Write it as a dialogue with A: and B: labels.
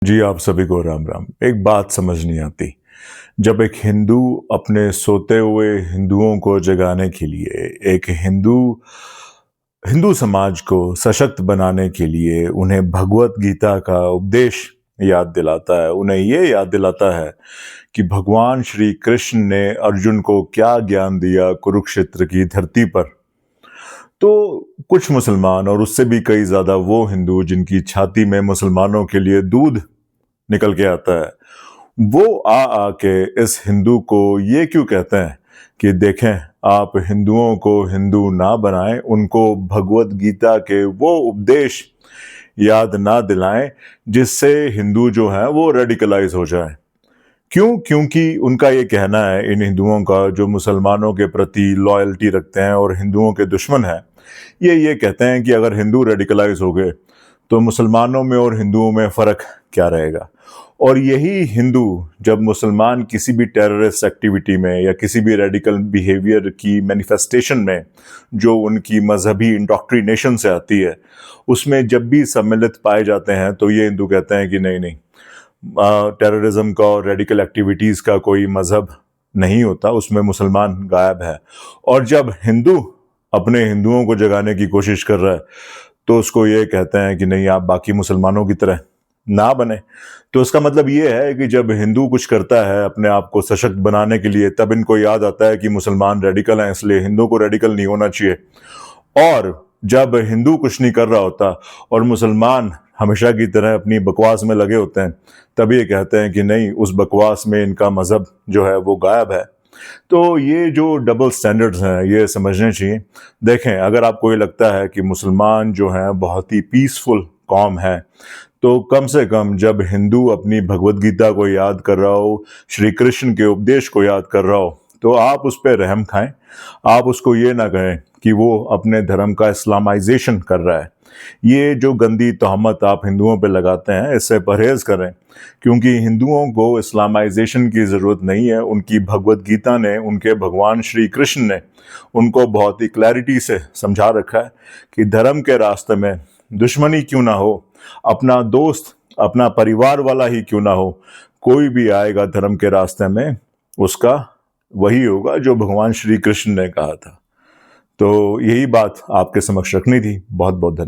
A: जी, आप सभी को राम राम। एक बात समझ नहीं आती, जब एक हिंदू अपने सोते हुए हिंदुओं को जगाने के लिए, एक हिंदू हिंदू समाज को सशक्त बनाने के लिए उन्हें भगवत गीता का उपदेश याद दिलाता है, उन्हें ये याद दिलाता है कि भगवान श्री कृष्ण ने अर्जुन को क्या ज्ञान दिया कुरुक्षेत्र की धरती पर। तो कुछ मुसलमान और उससे भी कई ज़्यादा वो हिंदू जिनकी छाती में मुसलमानों के लिए दूध निकल के आता है, वो आके इस हिंदू को ये क्यों कहते हैं कि देखें, आप हिंदुओं को हिंदू ना बनाएं, उनको भगवत गीता के वो उपदेश याद ना दिलाएं जिससे हिंदू जो है वो रेडिकलाइज हो जाए। क्यों? क्योंकि उनका ये कहना है, इन हिंदुओं का जो मुसलमानों के प्रति लॉयल्टी रखते हैं और हिंदुओं के दुश्मन हैं, ये कहते हैं कि अगर हिंदू रेडिकलाइज हो गए तो मुसलमानों में और हिंदुओं में फ़र्क क्या रहेगा। और यही हिंदू जब मुसलमान किसी भी टेररिस्ट एक्टिविटी में या किसी भी रेडिकल बिहेवियर की मैनिफेस्टेशन में जो उनकी मजहबी इंडोक्ट्रिनेशन से आती है, उसमें जब भी सम्मिलित पाए जाते हैं तो ये हिंदू कहते हैं कि नहीं नहीं, टेररिज्म का और रेडिकल एक्टिविटीज़ का कोई मज़हब नहीं होता, उसमें मुसलमान गायब है। और जब हिंदू अपने हिंदुओं को जगाने की कोशिश कर रहा है तो उसको ये कहते हैं कि नहीं, आप बाकी मुसलमानों की तरह ना बने। तो इसका मतलब ये है कि जब हिंदू कुछ करता है अपने आप को सशक्त बनाने के लिए, तब इनको याद आता है कि मुसलमान रेडिकल हैं, इसलिए हिंदू को रेडिकल नहीं होना चाहिए। और जब हिंदू कुछ नहीं कर रहा होता और मुसलमान हमेशा की तरह अपनी बकवास में लगे होते हैं, तब ये कहते हैं कि नहीं, उस बकवास में इनका मज़हब जो है वो गायब है। तो ये जो डबल स्टैंडर्ड्स हैं ये समझने चाहिए। देखें, अगर आपको ये लगता है कि मुसलमान जो हैं बहुत ही पीसफुल कौम है, तो कम से कम जब हिंदू अपनी भगवत गीता को याद कर रहा हो, श्री कृष्ण के उपदेश को याद कर रहा हो, तो आप उस पर रहम खाएं। आप उसको ये ना कहें कि वो अपने धर्म का इस्लामाइजेशन कर रहा है। ये जो गंदी तोहमत आप हिंदुओं पे लगाते हैं, इससे परहेज़ करें, क्योंकि हिंदुओं को इस्लामाइजेशन की ज़रूरत नहीं है। उनकी भगवत गीता ने, उनके भगवान श्री कृष्ण ने उनको बहुत ही क्लैरिटी से समझा रखा है कि धर्म के रास्ते में दुश्मनी क्यों ना हो, अपना दोस्त, अपना परिवार वाला ही क्यों ना हो, कोई भी आएगा धर्म के रास्ते में, उसका वही होगा जो भगवान श्री कृष्ण ने कहा था। तो यही बात आपके समक्ष रखनी थी। बहुत बहुत धन्यवाद।